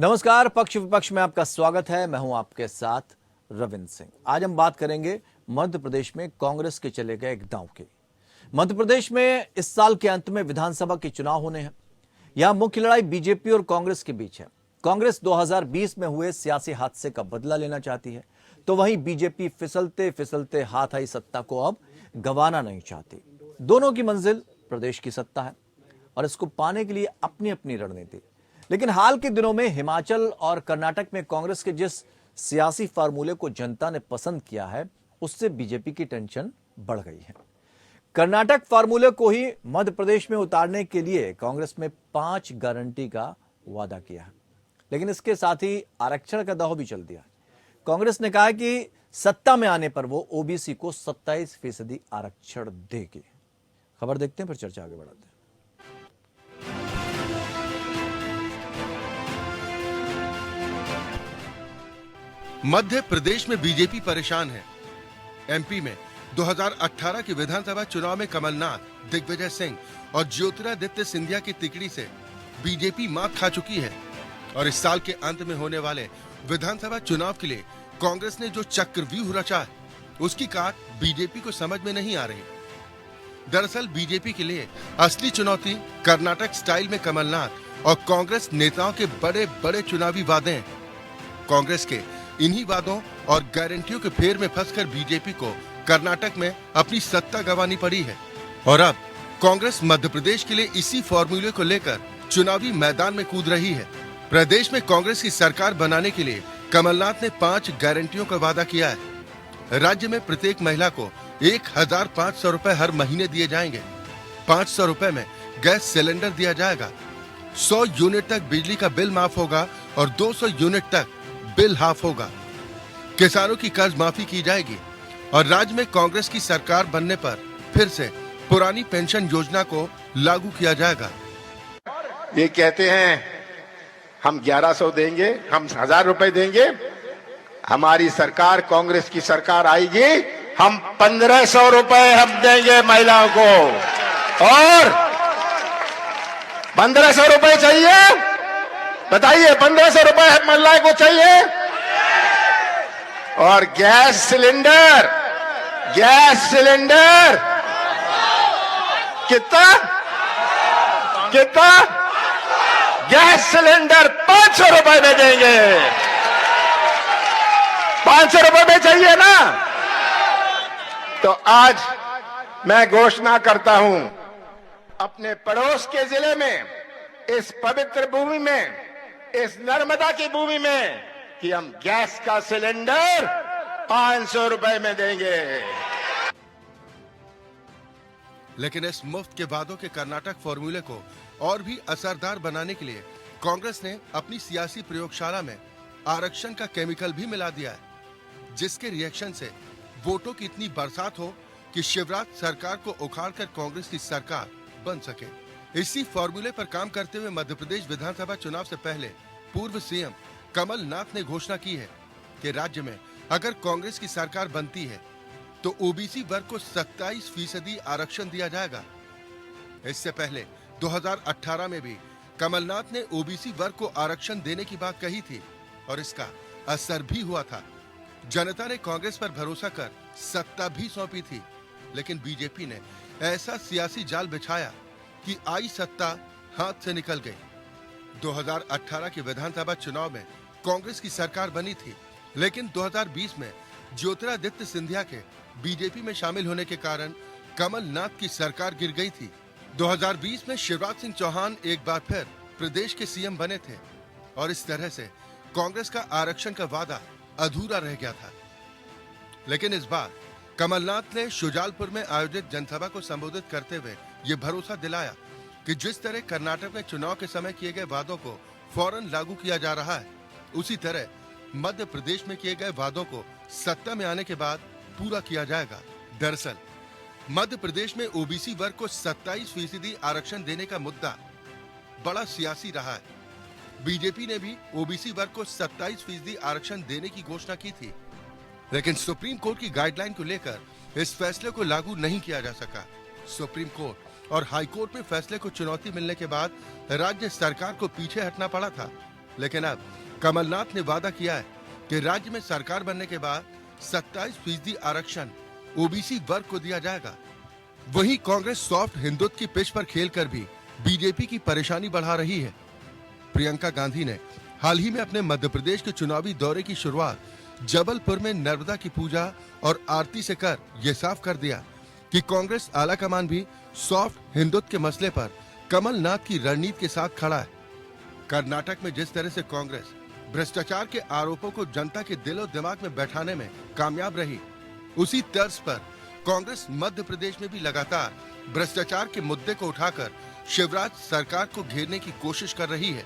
नमस्कार, पक्ष विपक्ष में आपका स्वागत है। मैं हूं आपके साथ रविंद्र सिंह। आज हम बात करेंगे मध्य प्रदेश में कांग्रेस के चले गए एक दांव की। मध्य प्रदेश में इस साल के अंत में विधानसभा के चुनाव होने हैं। यहां मुख्य लड़ाई बीजेपी और कांग्रेस के बीच है। कांग्रेस 2020 में हुए सियासी हादसे का बदला लेना चाहती है, तो वहीं बीजेपी फिसलते फिसलते हाथ आई सत्ता को अब गंवाना नहीं चाहती। दोनों की मंजिल प्रदेश की सत्ता है और इसको पाने के लिए अपनी अपनी रणनीति। लेकिन हाल के दिनों में हिमाचल और कर्नाटक में कांग्रेस के जिस सियासी फार्मूले को जनता ने पसंद किया है, उससे बीजेपी की टेंशन बढ़ गई है। कर्नाटक फार्मूले को ही मध्य प्रदेश में उतारने के लिए कांग्रेस में 5 गारंटी का वादा किया है, लेकिन इसके साथ ही आरक्षण का दाव भी चल दिया। कांग्रेस ने कहा कि सत्ता में आने पर वो ओबीसी को 27% आरक्षण देगी। खबर देखते हैं, फिर चर्चा आगे बढ़ाते हैं। मध्य प्रदेश में बीजेपी परेशान है। एमपी में 2018 के विधानसभा चुनाव में कमलनाथ, दिग्विजय सिंह और ज्योतिरादित्य सिंधिया की तिकड़ी से बीजेपी मात खा चुकी है और इस साल के अंत में होने वाले विधानसभा चुनाव के लिए कांग्रेस ने जो चक्रव्यूह रचा है, उसकी काट बीजेपी को समझ में नहीं आ रही। दरअसल बीजेपी के लिए असली चुनौती कर्नाटक स्टाइल में कमलनाथ और कांग्रेस नेताओं के बड़े बड़े चुनावी वादे हैं। कांग्रेस के इन्हीं वादों और गारंटियों के फेर में फंसकर बीजेपी को कर्नाटक में अपनी सत्ता गंवानी पड़ी है और अब कांग्रेस मध्य प्रदेश के लिए इसी फॉर्मूले को लेकर चुनावी मैदान में कूद रही है। प्रदेश में कांग्रेस की सरकार बनाने के लिए कमलनाथ ने 5 गारंटियों का वादा किया है। राज्य में प्रत्येक महिला को 1500 रुपए हर महीने दिए जाएंगे। 500 रुपए में गैस सिलेंडर दिया जाएगा। 100 यूनिट तक बिजली का बिल माफ होगा और 200 यूनिट तक बिल हाफ होगा। किसानों की कर्ज माफी की जाएगी और राज्य में कांग्रेस की सरकार बनने पर फिर से पुरानी पेंशन योजना को लागू किया जाएगा। ये कहते हैं हम 1100 देंगे, हम 1000 रुपए देंगे। हमारी सरकार, कांग्रेस की सरकार आएगी, हम 1500 रुपए हम देंगे महिलाओं को। और 1500 रुपए चाहिए, बताइए 1500 रुपए महिलाओं को चाहिए। और गैस सिलेंडर कितना गैस सिलेंडर 500 रुपए में देंगे। 500 रुपए में चाहिए ना। तो आज मैं घोषणा करता हूं, अपने पड़ोस के जिले में, इस पवित्र भूमि में, इस नर्मदा की भूमि में, कि हम गैस का सिलेंडर 500 रुपए में देंगे। लेकिन इस मुफ्त के वादों के कर्नाटक फॉर्मूले को और भी असरदार बनाने के लिए कांग्रेस ने अपनी सियासी प्रयोगशाला में आरक्षण का केमिकल भी मिला दिया है, जिसके रिएक्शन से वोटों की इतनी बरसात हो कि शिवराज सरकार को उखाड़कर कांग्रेस की सरकार बन सके। इसी फॉर्मूले पर काम करते हुए मध्य प्रदेश विधानसभा चुनाव से पहले पूर्व सीएम कमलनाथ ने घोषणा की है कि राज्य में अगर कांग्रेस की सरकार बनती है तो ओबीसी वर्ग को 27% आरक्षण दिया जाएगा। इससे पहले 2018 में भी कमलनाथ ने ओबीसी वर्ग को आरक्षण देने की बात कही थी और इसका असर भी हुआ था। जनता ने कांग्रेस पर भरोसा कर सत्ता भी सौंपी थी, लेकिन बीजेपी ने ऐसा सियासी जाल बिछाया कि आई सत्ता हाथ से निकल गई। 2018 के विधानसभा चुनाव में कांग्रेस की सरकार बनी थी, लेकिन 2020 में ज्योतिरादित्य सिंधिया के बीजेपी में शामिल होने के कारण कमलनाथ की सरकार गिर गई थी। 2020 में शिवराज सिंह चौहान एक बार फिर प्रदेश के सीएम बने थे और इस तरह से कांग्रेस का आरक्षण का वादा अधूरा रह गया था। लेकिन इस बार कमलनाथ ने शुजालपुर में आयोजित जनसभा को संबोधित करते हुए ये भरोसा दिलाया कि जिस तरह कर्नाटक में चुनाव के समय किए गए वादों को फौरन लागू किया जा रहा है, उसी तरह मध्य प्रदेश में किए गए वादों को सत्ता में आने के बाद पूरा किया जाएगा। दरअसल मध्य प्रदेश में ओबीसी वर्ग को 27% आरक्षण देने का मुद्दा बड़ा सियासी रहा है। बीजेपी ने भी ओबीसी वर्ग को 27% आरक्षण देने की घोषणा की थी, लेकिन सुप्रीम कोर्ट की गाइडलाइन को लेकर इस फैसले को लागू नहीं किया जा सका। सुप्रीम कोर्ट और हाई कोर्ट में फैसले को चुनौती मिलने के बाद राज्य सरकार को पीछे हटना पड़ा था। लेकिन अब कमलनाथ ने वादा किया है कि राज्य में सरकार बनने के बाद 27% आरक्षण ओबीसी वर्ग को दिया जाएगा। वहीं कांग्रेस सॉफ्ट हिंदुत्व की पिच पर खेलकर भी बीजेपी की परेशानी बढ़ा रही है। प्रियंका गांधी ने हाल ही में अपने मध्य प्रदेश के चुनावी दौरे की शुरुआत जबलपुर में नर्मदा की पूजा और आरती से कर ये साफ कर दिया कि कांग्रेस आलाकमान भी सॉफ्ट हिंदुत्व के मसले पर कमलनाथ की रणनीति के साथ खड़ा है। कर्नाटक में जिस तरह से कांग्रेस भ्रष्टाचार के आरोपों को जनता के दिलो दिमाग में बैठाने में कामयाब रही, उसी तर्ज पर कांग्रेस मध्य प्रदेश में भी लगातार भ्रष्टाचार के मुद्दे को उठाकर शिवराज सरकार को घेरने की कोशिश कर रही है।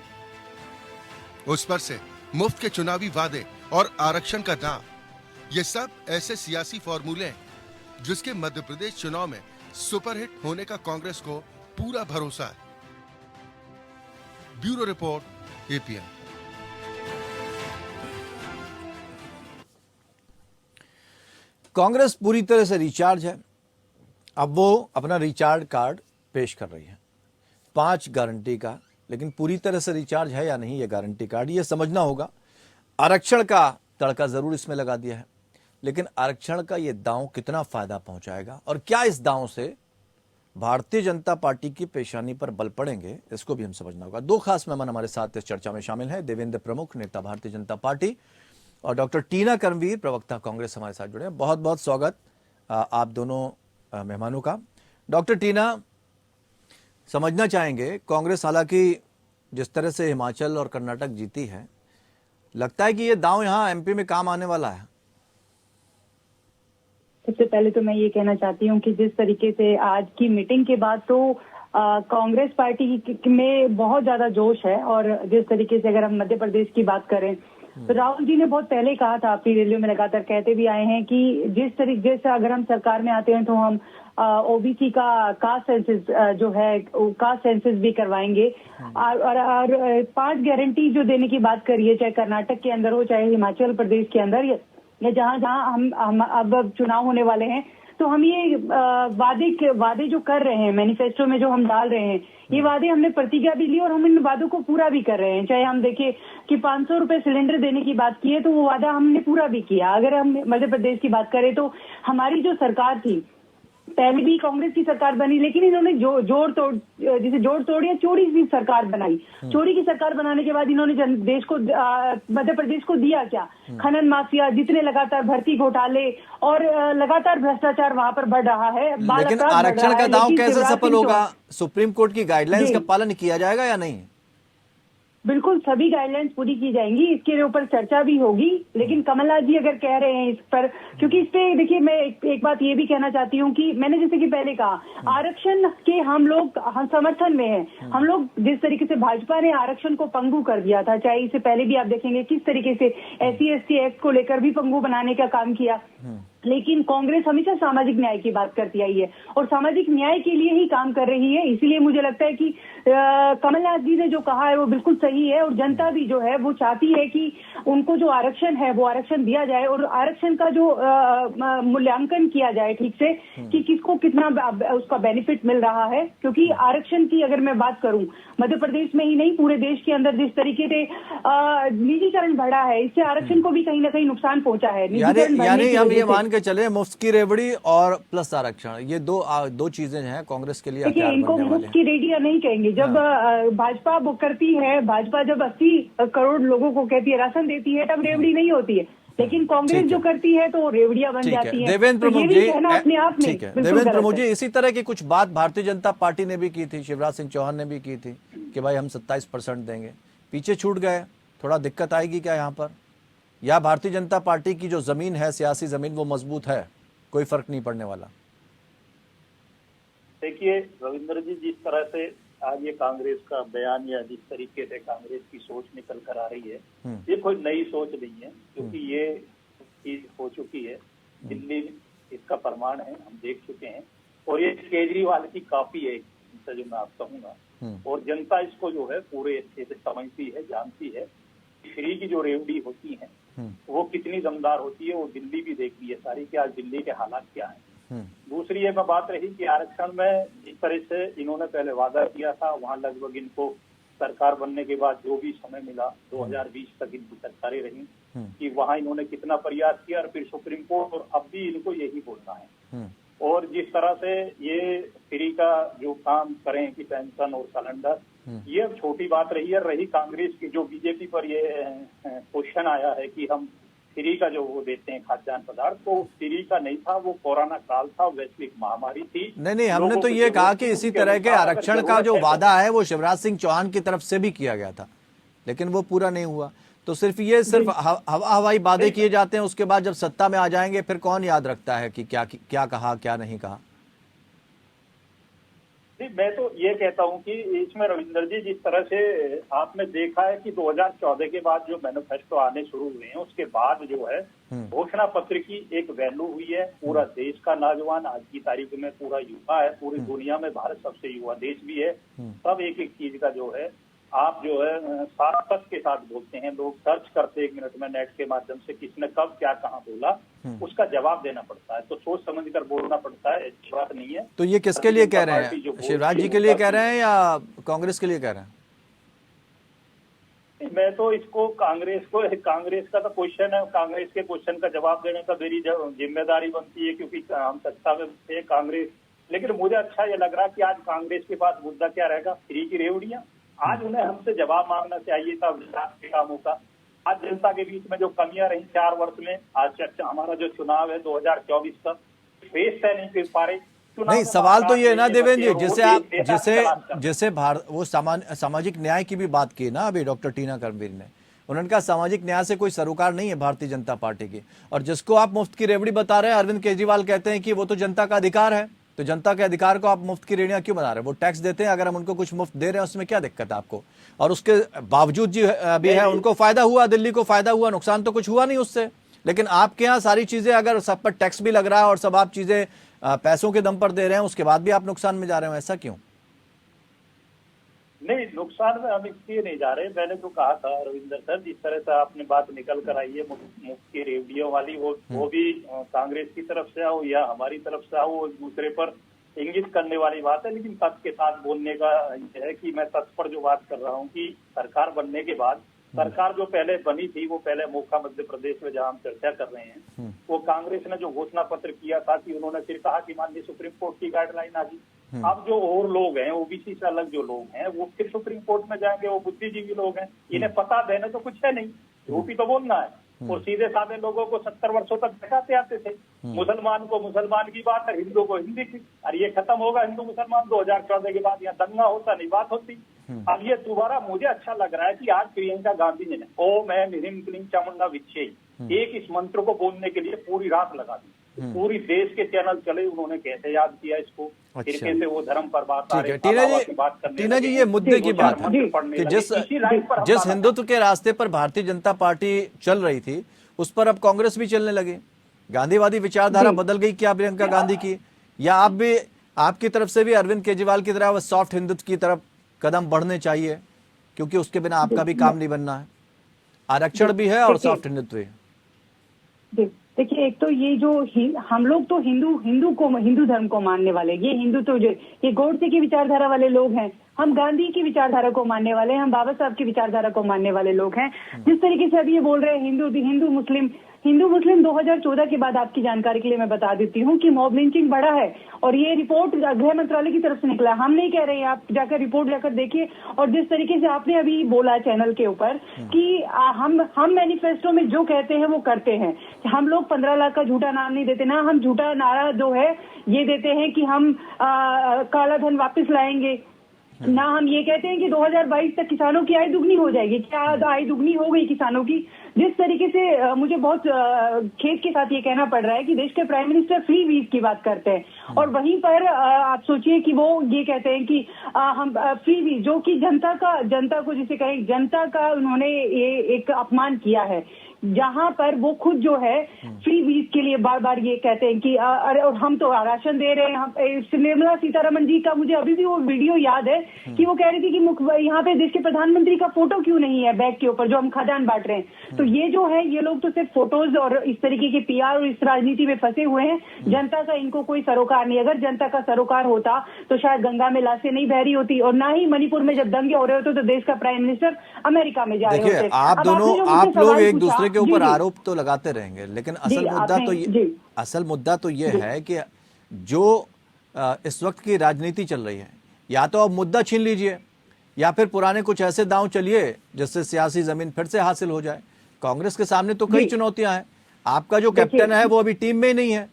उस पर से मुफ्त के चुनावी वादे और आरक्षण का दांव, ये सब ऐसे सियासी फॉर्मूले हैं जिसके मध्य प्रदेश चुनाव में सुपरहिट होने का कांग्रेस को पूरा भरोसा है। Bureau report, APN. कांग्रेस पूरी तरह से रिचार्ज है। अब वो अपना रिचार्ज कार्ड पेश कर रही है 5 गारंटी का, लेकिन पूरी तरह से रिचार्ज है या नहीं ये गारंटी कार्ड, ये समझना होगा। आरक्षण का तड़का जरूर इसमें लगा दिया है, लेकिन आरक्षण का ये दांव कितना फायदा पहुंचाएगा और क्या इस दांव से भारतीय जनता पार्टी की पेशानी पर बल पड़ेंगे, इसको भी हम समझना होगा। 2 खास मेहमान हमारे साथ इस चर्चा में शामिल हैं। देवेंद्र प्रमुख, नेता भारतीय जनता पार्टी, और डॉक्टर टीना कर्मवीर, प्रवक्ता कांग्रेस, हमारे साथ जुड़े हैं। बहुत बहुत स्वागत आप दोनों मेहमानों का। डॉक्टर टीना, समझना चाहेंगे, कांग्रेस हालांकि जिस तरह से हिमाचल और कर्नाटक जीती है, लगता है कि ये दांव यहाँ एमपी में काम आने वाला है? सबसे पहले तो मैं ये कहना चाहती हूँ कि जिस तरीके से आज की मीटिंग के बाद तो कांग्रेस पार्टी में बहुत ज्यादा जोश है, और जिस तरीके से अगर हम मध्य प्रदेश की बात करें तो राहुल जी ने बहुत पहले कहा था, अपनी रैलियों में लगातार कहते भी आए हैं कि जिस तरीके से अगर हम सरकार में आते हैं तो हम ओबीसी का कास्ट सेंसस जो है कास्ट सेंसस भी करवाएंगे, और 5 गारंटी जो देने की बात करिए, चाहे कर्नाटक के अंदर हो चाहे हिमाचल प्रदेश के अंदर या जहां जहां हम अब चुनाव होने वाले हैं, तो हम ये वादे जो कर रहे हैं मैनिफेस्टो में जो हम डाल रहे हैं, ये वादे हमने प्रतिज्ञा भी ली और हम इन वादों को पूरा भी कर रहे हैं। चाहे हम देखें कि 500 रुपए सिलेंडर देने की बात की है तो वो वादा हमने पूरा भी किया। अगर हम मध्य प्रदेश की बात करें तो हमारी जो सरकार थी, पहले भी कांग्रेस की सरकार बनी, लेकिन इन्होंने जोड़ तोड़ या चोरी की सरकार बनाई। चोरी की सरकार बनाने के बाद इन्होंने देश को मध्य प्रदेश को दिया क्या? खनन माफिया, जितने लगातार भर्ती घोटाले और लगातार भ्रष्टाचार वहां पर बढ़ रहा है। लेकिन आरक्षण का दांव कैसे सफल होगा? सुप्रीम कोर्ट की गाइडलाइंस का पालन किया जाएगा या नहीं? बिल्कुल सभी गाइडलाइंस पूरी की जाएंगी, इसके ऊपर चर्चा भी होगी। लेकिन कमलनाथ जी अगर कह रहे हैं इस पर, क्योंकि इस पे देखिए मैं एक बात ये भी कहना चाहती हूँ कि मैंने जैसे कि पहले कहा, आरक्षण के हम समर्थन में हैं। हम लोग जिस तरीके से भाजपा ने आरक्षण को पंगु कर दिया था, चाहे इससे पहले भी आप देखेंगे किस तरीके से SC/ST एक्ट को लेकर भी पंगु बनाने का काम किया, लेकिन कांग्रेस हमेशा सामाजिक न्याय की बात करती आई है और सामाजिक न्याय के लिए ही काम कर रही है। इसीलिए मुझे लगता है कि कमलनाथ जी ने जो कहा है वो बिल्कुल सही है, और जनता भी जो है वो चाहती है कि उनको जो आरक्षण है वो आरक्षण दिया जाए, और आरक्षण का जो मूल्यांकन किया जाए ठीक से कि किसको कितना उसका बेनिफिट मिल रहा है। क्योंकि आरक्षण की अगर मैं बात करूं, मध्य प्रदेश में ही नहीं पूरे देश के अंदर जिस तरीके से निजीकरण बढ़ा है, इससे आरक्षण को भी कहीं ना कहीं नुकसान पहुंचा है। यानी हम ये मान के चले मुफ्त की रेवड़ी और प्लस आरक्षण, ये दो चीजें हैं कांग्रेस के लिए। देखिए, इनको मुफ्त की रेडिया नहीं कहेंगे। जब भाजपा वो करती है, भाजपा जब 80 करोड़ लोगों को कहती है, राशन देती है, तब रेवड़ी नहीं होती है। लेकिन कांग्रेस जो करती है तो रेवड़िया बन जाती है। देवेंद्र प्रमुख जी, अपने आप में देवेंद्र प्रमुख जी, इसी तरह की कुछ बात भारतीय जनता पार्टी ने भी की थी, शिवराज सिंह चौहान ने भी की थी कि भाई हम 27% देंगे, पीछे छूट गए। थोड़ा दिक्कत आएगी क्या यहाँ पर, या भारतीय जनता पार्टी की जो जमीन है, सियासी जमीन, वो मजबूत है, कोई फर्क नहीं पड़ने वाला? देखिए रविंद्र जी, जिस तरह से आज ये कांग्रेस का बयान या जिस तरीके से कांग्रेस की सोच निकल कर आ रही है, ये कोई नई सोच नहीं है, क्योंकि ये चीज हो चुकी है। दिल्ली इसका प्रमाण है, हम देख चुके हैं, और ये केजरीवाल की कॉपी है जो मैं आप कहूंगा, और जनता इसको जो है पूरे अच्छे से समझती है, जानती है। फ्री की जो रेवड़ी होती है वो कितनी दमदार होती है, वो दिल्ली भी देख ली है सारी कि आज दिल्ली के हालात क्या है। दूसरी ये बात रही कि आरक्षण में जिस तरह से इन्होंने पहले वादा किया था, वहां लगभग इनको सरकार बनने के बाद जो भी समय मिला 2020 तक इनकी सरकारें रही कि वहां इन्होंने कितना प्रयास किया और फिर सुप्रीम कोर्ट, और अब भी इनको यही बोलना है। और जिस तरह से ये फ्री का जो काम करें कि पेंशन और सिलेंडर, ये अब छोटी बात रही है। रही कांग्रेस की जो बीजेपी पर ये क्वेश्चन आया है कि हम फ्री का जो वो देते हैं खाद्यान्न पदार्थ, तो फ्री का नहीं था, वो कोरोना काल था, वैश्विक महामारी थी। नहीं, हमने तो ये कहा कि इसी तरह के आरक्षण का जो वादा है वो शिवराज सिंह चौहान की तरफ से भी किया गया था, लेकिन वो पूरा नहीं हुआ। तो सिर्फ हवाई वादे किए जाते हैं, उसके बाद जब सत्ता में आ जाएंगे फिर कौन याद रखता है कि क्या कहा क्या नहीं कहा। मैं तो ये कहता हूं कि इसमें रविंदर जी, जिस तरह से आपने देखा है कि 2014 के बाद जो मैनिफेस्टो आने शुरू हुए हैं, उसके बाद जो है घोषणा पत्र की एक वैल्यू हुई है। पूरा देश का नौजवान आज की तारीख में पूरा युवा है, पूरी दुनिया में भारत सबसे युवा देश भी है। सब एक एक चीज का जो है आप जो है सारा सच के साथ बोलते हैं। लोग सर्च करते 1 मिनट में नेट के माध्यम से किसने कब क्या कहाँ बोला, उसका जवाब देना पड़ता है। तो सोच समझ कर बोलना पड़ता है, अच्छी बात नहीं है। तो ये किसके लिए कह रहे हैं, शिवराज जी के लिए कह रहे हैं या कांग्रेस के लिए कह रहे हैं? मैं तो इसको कांग्रेस का तो क्वेश्चन है, कांग्रेस के क्वेश्चन का जवाब देने का मेरी जिम्मेदारी बनती है, क्योंकि हम सत्ता में थे कांग्रेस। लेकिन मुझे अच्छा ये लग रहा है कि आज कांग्रेस के पास मुद्दा क्या रहेगा, फ्री की रेवड़ियां। आज उन्हें हमसे जवाब मांगना चाहिए था विकास के कामों का। आज जनता के बीच में जो कमियां रही 4 वर्ष में, आज हमारा जो चुनाव है 2024 का फेस तय नहीं कर पा रहे। नहीं, सवाल तो ये है ना देवेंद्र जी, जैसे वो सामाजिक न्याय की भी बात की ना अभी डॉक्टर टीना करवीर ने, उन्होंने कहा सामाजिक न्याय से कोई सरोकार नहीं है भारतीय जनता पार्टी की। और जिसको आप मुफ्त की रेवड़ी बता रहे हैं, अरविंद केजरीवाल कहते हैं कि वो तो जनता का अधिकार है, तो जनता के अधिकार को आप मुफ्त की रेवड़ियां क्यों बना रहे हैं? वो टैक्स देते हैं, अगर हम उनको कुछ मुफ्त दे रहे हैं उसमें क्या दिक्कत है आपको? और उसके बावजूद जी भी है, उनको फायदा हुआ, दिल्ली को फायदा हुआ, नुकसान तो कुछ हुआ नहीं उससे। लेकिन आपके यहाँ सारी चीजें, अगर सब पर टैक्स भी लग रहा है और सब आप चीजें पैसों के दम पर दे रहे हैं, उसके बाद भी आप नुकसान में जा रहे हो, ऐसा क्यों? नहीं, नुकसान में हम इसलिए नहीं जा रहे। मैंने तो कहा था रविंदर सर, जिस तरह से आपने बात निकल कर आई है मुफ्त की रेवड़ियों वाली, वो भी कांग्रेस की तरफ से आओ या हमारी तरफ से आओ, एक दूसरे पर इंगित करने वाली बात है। लेकिन तथ्य के साथ बोलने का यह है कि मैं तथ्य पर जो बात कर रहा हूँ कि सरकार बनने के बाद, सरकार जो पहले बनी थी, वो पहले मौका मध्य प्रदेश में जहां हम चर्चा कर रहे हैं, वो कांग्रेस ने जो घोषणा पत्र किया था कि उन्होंने फिर कहा कि माननीय सुप्रीम कोर्ट की गाइडलाइन आ गई। अब जो और लोग हैं, ओबीसी से अलग जो लोग हैं, वो फिर सुप्रीम कोर्ट में जाएंगे। वो बुद्धिजीवी लोग हैं, इन्हें पता देने तो कुछ है नहीं, यूपी तो बोलना है। और सीधे साधे लोगों को 70 वर्षों तक बैठाते आते थे। मुसलमान को मुसलमान की बात है, हिंदू को हिंदी की। और ये खत्म होगा हिंदू मुसलमान 2014 के बाद, यहाँ दंगा होता नहीं, बात होती। अब ये दोबारा मुझे अच्छा लग रहा है कि आज प्रियंका गांधी जी ने ओम ऐं ह्रीं क्लीं चामुंडा विच्चे एक इस मंत्र को बोलने के लिए पूरी रात लगा दी। पूरी देश के चैनल चले, उन्होंने कैसे याद किया इसको, फिर कैसे वो धर्म पर बात आ रही है। टीना जी, ये मुद्दे की बात है कि जिस हिंदुत्व के रास्ते पर भारतीय जनता पार्टी चल रही थी, उस पर अब कांग्रेस भी चलने लगे। गांधीवादी विचारधारा बदल गई क्या प्रियंका गांधी की? या आप भी, आपकी तरफ से भी अरविंद केजरीवाल की तरह सॉफ्ट हिंदुत्व की तरफ कदम बढ़ने चाहिए, क्योंकि उसके बिना आपका भी काम नहीं बनना है? आरक्षण भी है और सॉफ्ट हिंदुत्व भी है। देखिए, एक तो ये जो हम लोग तो हिंदू धर्म को मानने वाले, ये हिंदू तो जो ये गोडसे की विचारधारा वाले लोग हैं, हम गांधी की विचारधारा को मानने वाले हैं, हम बाबा साहब की विचारधारा को मानने वाले लोग हैं। जिस तरीके से अभी ये बोल रहे हैं हिंदू मुस्लिम 2014 के बाद, आपकी जानकारी के लिए मैं बता देती हूँ कि मॉब लिंचिंग बढ़ा है। और ये रिपोर्ट गृह मंत्रालय की तरफ से निकला, हम नहीं कह रहे हैं, आप जाकर रिपोर्ट जाकर देखिए। और जिस तरीके से आपने अभी बोला चैनल के ऊपर कि हम मैनिफेस्टो में जो कहते हैं वो करते हैं। हम लोग 15 लाख का झूठा नाम नहीं देते ना, हम झूठा नारा जो है ये देते हैं कि हम काला धन वापस लाएंगे ना। हम ये कहते हैं कि 2022 तक किसानों की आय दुगनी हो जाएगी। क्या आय दुगनी हो गई किसानों की? जिस तरीके से मुझे बहुत खेद के साथ ये कहना पड़ रहा है कि देश के प्राइम मिनिस्टर फ्री वीज की बात करते हैं, और वहीं पर आप सोचिए कि वो ये कहते हैं कि हम फ्री वीज, जो कि जनता को जिसे कहें, जनता का उन्होंने ये एक अपमान किया है, जहां पर वो खुद जो है फ्री वीज के लिए बार बार ये कहते हैं कि अरे और हम तो राशन दे रहे हैं। निर्मला सीतारमण जी का मुझे अभी भी वो वीडियो याद है कि वो कह रही थी कि यहाँ पे देश के प्रधानमंत्री का फोटो क्यों नहीं है बैग के ऊपर जो हम खाद्यान्न बांट रहे हैं। तो ये जो है, ये लोग तो सिर्फ फोटोज और इस तरीके के पीआर और इस राजनीति में फंसे हुए हैं। जनता का इनको कोई सरोकार नहीं। अगर जनता का सरोकार होता तो शायद गंगा में लाशें नहीं बह रही होती, और ना ही मणिपुर में जब दंगे हो रहे होते तो देश का प्राइम मिनिस्टर अमेरिका में जा रहे होते। देखिए, आप लोग एक दूसरे के ऊपर आरोप तो लगाते रहेंगे, लेकिन असल मुद्दा तो ये है कि जो इस वक्त की राजनीति चल रही है, या तो अब मुद्दा छीन लीजिए या फिर पुराने कुछ ऐसे दांव चलिए जिससे सियासी जमीन फिर से हासिल हो जाए। कांग्रेस के सामने तो कई चुनौतियां हैं। आपका जो कैप्टन है वो अभी टीम में ही नहीं है,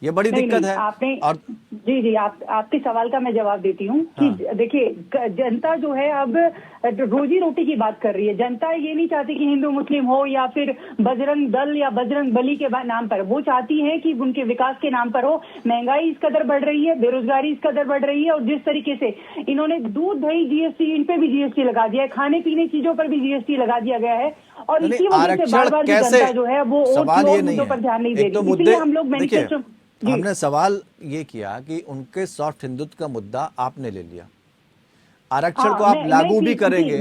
ये बड़ी दिक्कत है। आपने और जी आपके सवाल का मैं जवाब देती हूँ कि देखिए, जनता जो है अब रोजी रोटी की बात कर रही है। जनता ये नहीं चाहती कि हिंदू मुस्लिम हो या फिर बजरंग दल या बजरंग बली के नाम पर, वो चाहती है कि उनके विकास के नाम पर हो। महंगाई इस कदर बढ़ रही है, बेरोजगारी इस कदर बढ़ रही है, और जिस तरीके से इन्होंने दूध दही जीएसटी, इन पे भी जीएसटी लगा दिया है, खाने पीने चीजों पर भी जीएसटी लगा दिया गया है, और इसी वजह से बार बार जनता जो है वो मुद्दों पर ध्यान नहीं दे रही। इसलिए हम लोग मैनिफेस्टो, हमने सवाल ये किया कि उनके सॉफ्ट हिंदुत्व का मुद्दा आपने ले लिया, आरक्षण को आप लागू भी करेंगे।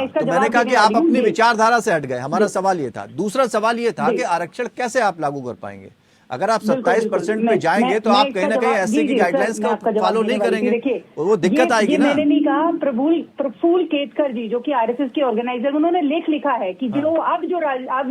तो मैंने कहा कि आप अपनी विचारधारा से हट गए। हमारा सवाल ये था। दूसरा सवाल ये था कि आरक्षण कैसे आप लागू कर पाएंगे? अगर आप 27% पे जाएंगे तो आप कहीं ना कहीं एससी की गाइडलाइंस का फॉलो नहीं करेंगे, वो दिक्कत आएगी ना। मैंने नहीं कहा। प्रफुल्ल केतकर जी जो कि आरएसएस के ऑर्गेनाइजर, उन्होंने लेख लिखा है कि जो अब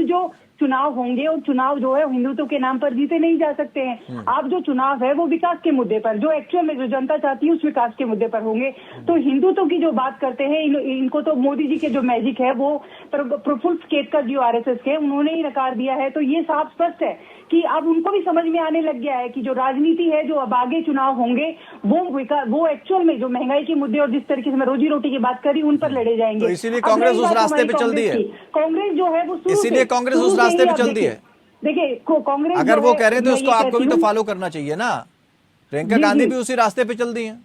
जो चुनाव होंगे, और चुनाव जो है हिंदुत्व के नाम पर जीते नहीं जा सकते हैं। अब जो चुनाव है वो विकास के मुद्दे पर, जो एक्चुअल में जो जनता चाहती है उस विकास के मुद्दे पर होंगे। तो हिंदुत्व की जो बात करते हैं, इनको तो मोदी जी के जो मैजिक है वो प्रफुल्ल केतकर जी आरएसएस के, उन्होंने ही नकार दिया है। तो ये साफ स्पष्ट है कि अब उनको भी समझ में आने लग गया है कि जो राजनीति है, जो अब आगे चुनाव होंगे, वो एक्चुअल में जो महंगाई के मुद्दे और जिस तरीके से मैं रोजी रोटी की बात करी, उन पर लड़े जाएंगे। तो इसीलिए कांग्रेस उस रास्ते पे चल दी है। कांग्रेस जो है वो इसीलिए कांग्रेस उस रास्ते पे चल दी है। देखिए, कांग्रेस अगर वो कह रहे थे उसको आपको भी तो फॉलो करना चाहिए ना। प्रियंका गांधी भी उसी रास्ते पे चल दी है।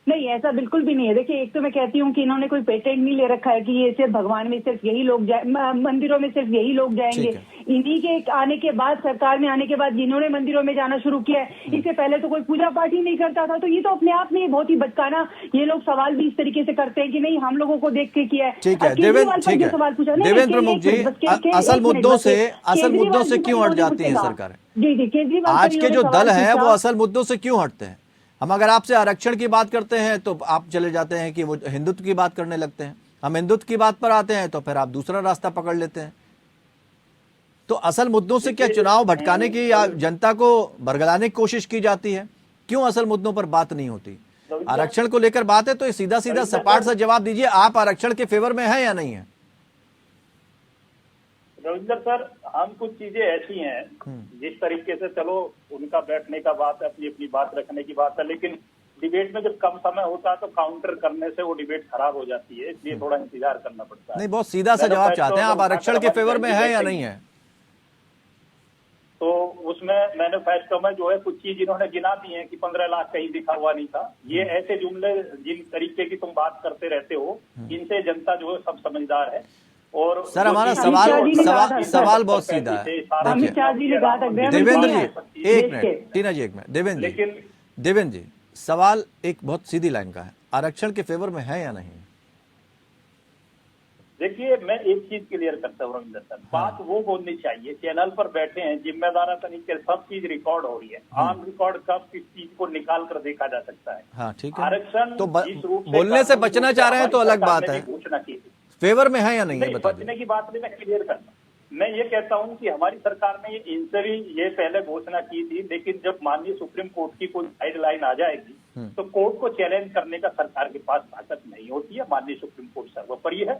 नहीं, ऐसा बिल्कुल भी नहीं है। देखिए, एक तो मैं कहती हूँ कि इन्होंने कोई पेटेंट नहीं ले रखा है कि ये सिर्फ भगवान में सिर्फ यही लोग मंदिरों में सिर्फ यही लोग जाएंगे। इन्हीं के आने के बाद, सरकार में आने के बाद जिन्होंने मंदिरों में जाना शुरू किया है, इससे पहले तो कोई पूजा पाठ ही नहीं करता था। तो ये तो अपने आप में बहुत ही बचकाना, ये लोग सवाल भी इस तरीके से करते हैं कि नहीं हम लोगों को देख के किया है। ठीक है देवेंद्र प्रमुख जी, असल मुद्दों से क्यों हट जाती है सरकारें? जी केजरीवाल आज के जो दल है वो असल मुद्दों से क्यों हटते हैं? हम अगर आपसे आरक्षण की बात करते हैं तो आप चले जाते हैं कि वो हिंदुत्व की बात करने लगते हैं। हम हिंदुत्व की बात पर आते हैं तो फिर आप दूसरा रास्ता पकड़ लेते हैं। तो असल मुद्दों से क्या चुनाव भटकाने की या जनता को बरगलाने की कोशिश की जाती है? क्यों असल मुद्दों पर बात नहीं होती? आरक्षण को लेकर बात है तो सीधा सीधा सपाट सा जवाब दीजिए, आप आरक्षण के फेवर में हैं या नहीं है? रविंदर सर, हम कुछ चीजें ऐसी हैं जिस तरीके से, चलो उनका बैठने का बात है, अपनी अपनी बात रखने की बात है, लेकिन डिबेट में जब कम समय होता है तो काउंटर करने से वो डिबेट खराब हो जाती है, इसलिए थोड़ा इंतजार करना पड़ता है। नहीं, बहुत सीधा सा जवाब चाहते हैं, आप आरक्षण के फेवर में है या नहीं है? तो उसमें मैनिफेस्टो में जो है कुछ चीज इन्होंने गिना दी है कि 15 लाख कहीं लिखा हुआ नहीं था। ये ऐसे जुमले जिन तरीके की तुम बात करते रहते हो, इनसे जनता जो है सब समझदार है। और सर, हमारा सवाल बहुत सीधा है। देवेंद्र जी एक मिनट, टीना जी एक मिनट। देवेंद्र जी, सवाल एक बहुत सीधी लाइन का है, आरक्षण के फेवर में है या नहीं? देखिए, मैं एक चीज क्लियर करता हूँ रविंदर सर, बात वो बोलनी चाहिए। चैनल पर बैठे हैं, जिम्मेदार तरीके सब चीज रिकॉर्ड हो रही है। ऑन रिकॉर्ड कब किस चीज को निकाल कर देखा जा सकता है। हाँ ठीक है, आरक्षण तो बोलने से बचना चाह रहे हैं तो अलग बात है, घोषणा की थी, फेवर में है या नहीं है बता दीजिए। बचने की बात नहीं, मैं क्लियर करता। मैं ये कहता हूं कि हमारी सरकार ने ये पहले घोषणा की थी, लेकिन जब माननीय सुप्रीम कोर्ट की कोई गाइडलाइन आ जाएगी तो कोर्ट को चैलेंज करने का सरकार के पास ताकत नहीं होती है। माननीय सुप्रीम कोर्ट सर्वोपरि है।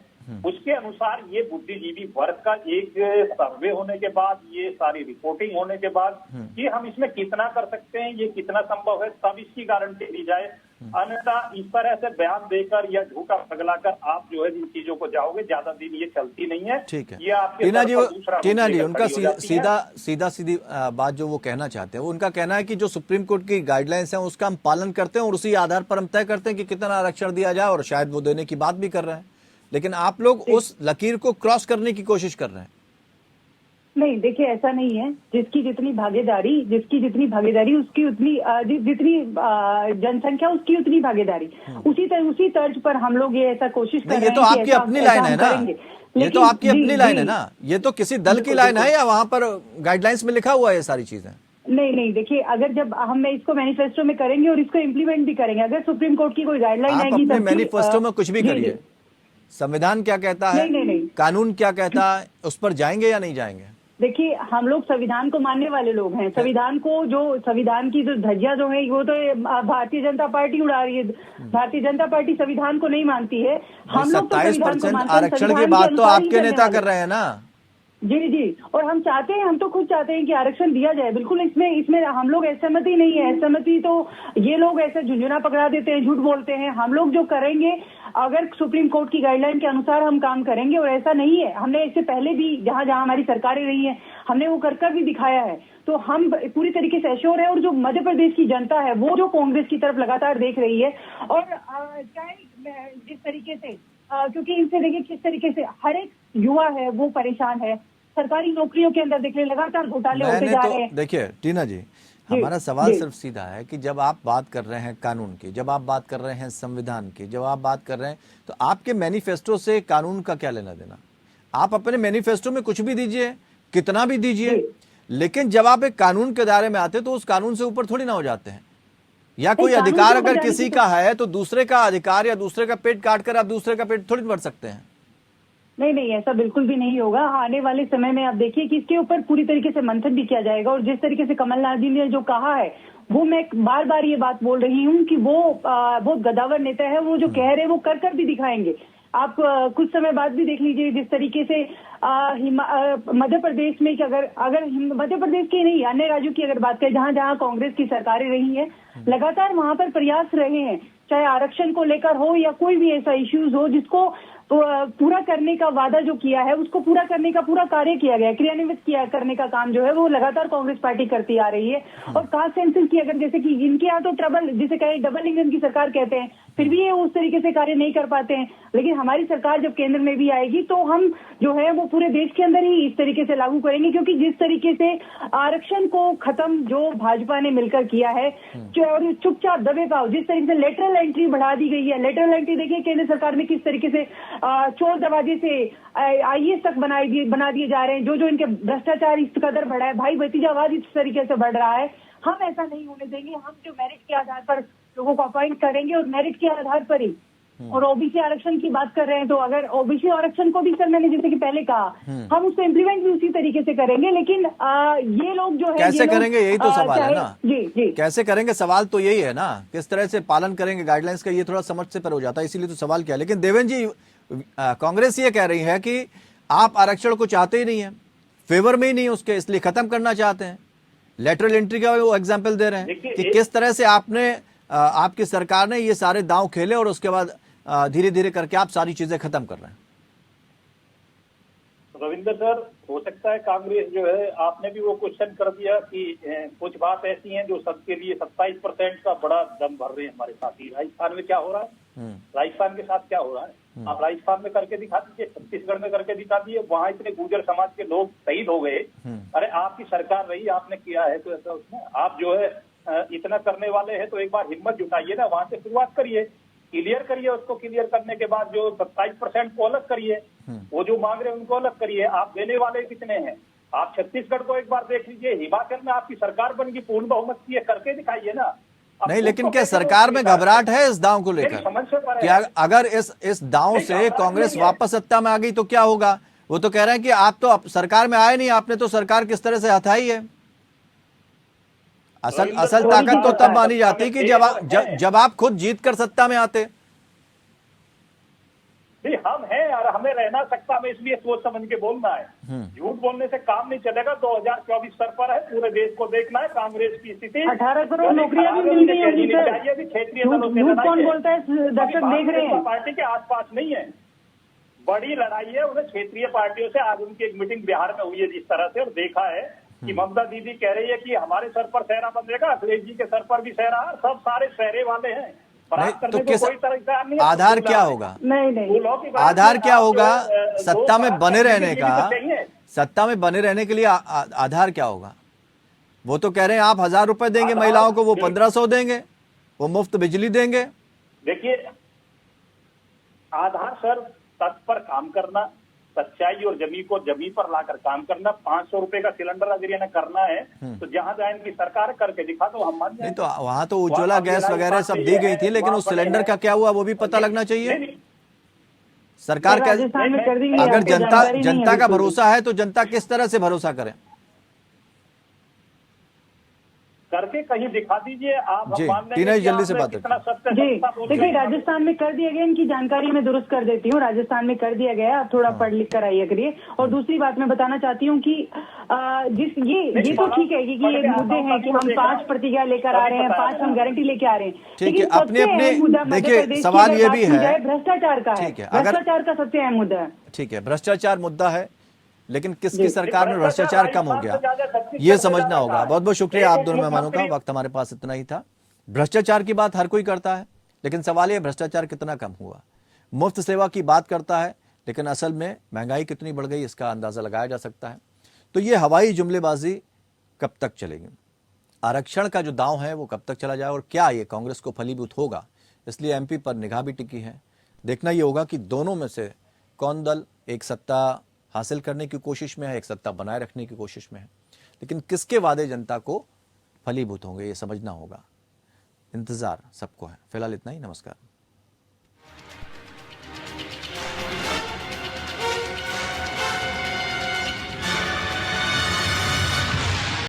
उसके अनुसार ये बुद्धिजीवी वर्ग का एक सर्वे होने के बाद, ये सारी रिपोर्टिंग होने के बाद कि हम इसमें कितना कर सकते हैं, ये कितना संभव है, तब इसकी गारंटी दी जाए। अन्यथा इस तरह से बयान देकर या झूठा पगलाकर आप जो है इन चीजों को जाओगे, ज्यादा दिन ये चलती नहीं है। ठीक है, ये आपके टीना जी उनका सीधी बात जो वो कहना चाहते हैं, उनका कहना है कि जो सुप्रीम कोर्ट की गाइडलाइंस है उसका हम पालन करते हैं और उसी आधार पर हम तय करते हैं कि कितना आरक्षण दिया जाए, और शायद वो देने की बात भी कर रहे हैं। लेकिन आप लोग उस लकीर को क्रॉस करने की कोशिश कर रहे हैं। नहीं, देखिए ऐसा नहीं है। जिसकी जितनी भागीदारी उसकी उतनी जितनी जनसंख्या उसकी उतनी भागीदारी। उसी तर्ज पर हम लोग ये ऐसा कोशिश कर नहीं, रहे ये तो हैं कि आपकी ऐसा- अपनी ऐसा लाइन हम है ना, करेंगे। ये तो लेकिन आपकी अपनी जी, लाइन जी, है ना, ये तो किसी दल की बिल्कुल, लाइन है बिल्कुल। या वहां पर गाइडलाइंस में लिखा हुआ है ये सारी चीजें? नहीं, देखिए अगर जब हम इसको मैनिफेस्टो में करेंगे और इसको इम्प्लीमेंट भी करेंगे, अगर सुप्रीम कोर्ट की कोई गाइडलाइन आप आएगी अपने सबकी, मैनिफेस्टो में कुछ भी जी, करिए, जी। संविधान क्या कहता है, नहीं। कानून क्या कहता है, उस पर जाएंगे या नहीं जाएंगे? देखिए हम लोग संविधान को मानने वाले लोग हैं। संविधान की जो धज्जियां जो है वो तो भारतीय जनता पार्टी उड़ा रही है। भारतीय जनता पार्टी संविधान को नहीं मानती है। हम लोग तो संविधान को 27% मानते हैं। आरक्षण की संविधान के बात तो अनुसार ही आपके चलने नेता वाले। कर रहे हैं ना। जी, और हम तो खुद चाहते हैं कि आरक्षण दिया जाए। बिल्कुल, इसमें हम लोग असहमति नहीं है। असहमति तो ये लोग ऐसे झुंझुना पकड़ा देते हैं, झूठ बोलते हैं। हम लोग जो करेंगे, अगर सुप्रीम कोर्ट की गाइडलाइन के अनुसार हम काम करेंगे, और ऐसा नहीं है, हमने इससे पहले भी जहां हमारी सरकारें रही हैं, हमने वो कर भी दिखाया है। तो हम पूरी तरीके से एश्योर है। और जो मध्य प्रदेश की जनता है वो जो कांग्रेस की तरफ लगातार देख रही है, और चाहे जिस तरीके से क्योंकि इनसे देखिए किस तरीके से हर एक युवा है वो परेशान है। सरकारी नौकरियों के अंदर देखिए लगातार घोटाले होते जा रहे हैं। देखिए टीना जी, हमारा सवाल सिर्फ सीधा है कि जब आप बात कर रहे हैं कानून की, जब आप बात कर रहे हैं संविधान की, जब आप बात कर रहे हैं, तो आपके मैनिफेस्टो से कानून का क्या लेना देना? आप अपने मैनिफेस्टो में कुछ भी दीजिए, कितना भी दीजिए, लेकिन जब आप एक कानून के दायरे में आते हैं तो उस कानून से ऊपर थोड़ी ना हो जाते हैं। या कोई अधिकार अगर किसी का है तो दूसरे का अधिकार या दूसरे का पेट काट कर आप दूसरे का पेट थोड़ी भर सकते हैं। नहीं, ऐसा बिल्कुल भी नहीं होगा। आने वाले समय में आप देखिए कि इसके ऊपर पूरी तरीके से मंथन भी किया जाएगा। और जिस तरीके से कमलनाथ जी ने जो कहा है, वो मैं बार बार ये बात बोल रही हूँ कि वो बहुत गदावर नेता है। वो जो कह रहे हैं वो कर भी दिखाएंगे। आप कुछ समय बाद भी देख लीजिए जिस तरीके से मध्य प्रदेश में कि अगर मध्य प्रदेश की नहीं, अन्य राज्यों की अगर बात करें, जहां कांग्रेस की सरकारें रही हैं, लगातार वहां पर प्रयास रहे हैं, चाहे आरक्षण को लेकर हो या कोई भी ऐसा इश्यूज हो, जिसको पूरा करने का वादा जो किया है उसको पूरा करने का पूरा कार्य किया गया, क्रियान्वित करने का काम जो है वो लगातार कांग्रेस पार्टी करती आ रही है। और कास्ट सेंसस की अगर, जैसे कि इनके यहाँ तो जिसे कहे डबल इंजन की सरकार कहते हैं, फिर भी ये उस तरीके से कार्य नहीं कर पाते हैं। लेकिन हमारी सरकार जब केंद्र में भी आएगी तो हम जो है वो पूरे देश के अंदर ही इस तरीके से लागू करेंगे। क्योंकि जिस तरीके से आरक्षण को खत्म जो भाजपा ने मिलकर किया है, और चुपचाप दबे पाओ, जिस तरीके से लेटरल एंट्री बढ़ा दी गई है। लेटरल एंट्री देखिए केंद्र सरकार में किस तरीके से चोर दरवाजे से आईएएस तक बना दिए जा रहे हैं। जो इनके भ्रष्टाचार इस कदर बढ़ा है, भाई भतीजावाद इस तरीके से बढ़ रहा है। हम ऐसा नहीं होने देंगे। हम जो मेरिट के आधार पर लोगों को अपॉइंट करेंगे और मेरिट के आधार पर ही। और ओबीसी आरक्षण की बात कर रहे हैं, तो अगर ओबीसी आरक्षण को भी सर मैंने जैसे कि पहले कहा, हम उसको इम्प्लीमेंट भी उसी तरीके से करेंगे। लेकिन ये लोग जो है कैसे करेंगे, यही तो सवाल है ना। जी कैसे करेंगे, सवाल तो यही है ना, किस तरह से पालन करेंगे गाइडलाइंस का, ये थोड़ा समझ से पर हो जाता है, इसीलिए तो सवाल किया। लेकिन देवेंद्र जी, कांग्रेस ये कह रही है कि आप आरक्षण को चाहते ही नहीं है, फेवर में ही नहीं उसके, इसलिए खत्म करना चाहते हैं। लेटरल एंट्री का वो एग्जाम्पल दे रहे हैं कि किस तरह से आपकी सरकार ने ये सारे दांव खेले और उसके बाद धीरे धीरे करके आप सारी चीजें खत्म कर रहे हैं। रविंद्र सर, हो सकता है कांग्रेस जो है, आपने भी वो क्वेश्चन कर दिया कि कुछ बात ऐसी हैं जो सबके लिए 27% का बड़ा दम भर रहे हैं हमारे साथी। राजस्थान में क्या हो रहा है, राजस्थान के साथ क्या हो रहा है, आप राजस्थान में करके दिखा दीजिए, छत्तीसगढ़ में करके दिखा दीजिए। वहां इतने गुर्जर समाज के लोग शहीद हो गए। अरे आपकी सरकार रही, आपने किया है, तो ऐसा उसमें आप जो है इतना करने वाले हैं तो एक बार हिम्मत जुटाइए ना, वहां से शुरुआत करिए, क्लियर करिए। उसको क्लियर करने के बाद जो 27% को अलग करिए, वो जो मांग रहे हैं उनको अलग करिए। आप देने वाले कितने हैं? आप छत्तीसगढ़ को एक बार देख लीजिए, हिमाचल में आपकी सरकार बन गई, पूर्ण बहुमत की है, करके दिखाइए ना। नहीं, लेकिन क्या सरकार में घबराहट है इस दांव को लेकर? क्या अगर इस दांव से कांग्रेस वापस सत्ता में आ गई तो क्या होगा? वो तो कह रहे हैं कि आप तो सरकार में आए नहीं, आपने तो सरकार किस तरह से हथाई है। असल ताकत तो तब मानी जाती कि जब आप खुद जीत कर सत्ता में आते। नहीं, हम हैं और हमें रहना सत्ता में, इसलिए सोच समझ के बोलना है। झूठ बोलने से काम नहीं चलेगा। 2024 स्तर पर है, पूरे देश को देखना है कांग्रेस की स्थिति। 18 करोड़ नौकरियां भी मिल गई होंगी सर। क्षेत्रीय झूठ कौन बोलता है? दर्शक देख रहे हैं। पार्टी के आसपास नहीं है, बड़ी लड़ाई है। उन्हें क्षेत्रीय पार्टियों से, आज उनकी एक मीटिंग बिहार में हुई है जिस तरह से, और देखा है कि ममता दीदी कह रही है कि हमारे सर पर सहरा बंधेगा, अखिलेश जी के सर पर भी सहरा है, सब सारे सहरे वाले हैं। फरार नहीं, करने तो को किस कोई तरीका नहीं है। आधार क्या होगा? नहीं वो लॉ की बात आधार है, क्या आप होगा? जो, सत्ता में फरार बने करने रहने के लिए का, भी तो चाहिए। सत्ता में बने रहने के लिए आधार क्या होगा? वो तो कह रहे हैं आप 1000 रुपए देंगे आधार महिलाओं को, वो बिल्कुल। 1500 देंगे, वो मुफ्त बिजली देंगे। देखिए, आधार सर तट पर काम करना, सच्चाई और जमी पर लाकर काम करना। 500 रुपए का सिलेंडर अगर ये करना है तो जहां जहां इनकी सरकार करके दिखा दो, हम मान नहीं जाए। तो वहां तो उज्ज्वला गैस वगैरह सब दी गई थी, लेकिन उस सिलेंडर का क्या हुआ वो भी पता लगना चाहिए। सरकार सर, क्या, राजस्थान में कर दी गई, अगर आपको जनता जानकारी नहीं है जनता का बिल्कुल भी। भरोसा है तो जनता किस तरह से भरोसा करे? करके कहीं दिखा दीजिए आप, हम जी, मान लेंगे दिनेश कि जल्दी से आपने बात कितना रखिए। सत्य जी सत्ता बोल देखिए, दिया। राजस्थान में कर दिया गया, इनकी जानकारी मैं दुरुस्त कर देती हूँ। राजस्थान में कर दिया गया है, आप थोड़ा पढ़ लिख कर आइए करिए। और दूसरी बात मैं बताना चाहती हूँ कि ये तो ठीक है कि ये मुद्दे हैं कि हम 5 प्रतिज्ञा लेकर आ रहे हैं, 5 हम गारंटी लेके आ रहे हैं, ठीक है, लेकिन अपने सबसे अपने अहम मुद्दा मध्य देखिए, प्रदेश की सवाल अगर ये बात भी की है। जाए, भ्रष्टाचार का है। ठीक है, अगर भ्रष्टाचार का सबसे अहम मुद्दा है। ठीक है, भ्रष्टाचार मुद्दा है, लेकिन किसकी जी। सरकार में भ्रष्टाचार कम हो गया ये समझना होगा। बहुत बहुत शुक्रिया आप दोनों मेहमानों का, वक्त हमारे पास इतना ही था। भ्रष्टाचार की बात हर कोई करता है, लेकिन सवाल यह भ्रष्टाचार कितना कम हुआ। मुफ्त सेवा की बात करता है, लेकिन असल में महंगाई कितनी बढ़ गई इसका अंदाजा लगाया जा सकता है। तो ये हवाई जुमलेबाजी कब तक चलेगी? आरक्षण का जो दांव है वो कब तक चला जाए, और क्या ये कांग्रेस को फलीभूत होगा? इसलिए एमपी पर निगाह भी टिकी है। देखना ये होगा कि दोनों में से कौन दल एक सत्ता हासिल करने की कोशिश में है, एक सत्ता बनाए रखने की कोशिश में है, लेकिन किसके वादे जनता को फलीभूत होंगे ये समझना होगा। इंतजार सबको है। फिलहाल इतना ही, नमस्कार।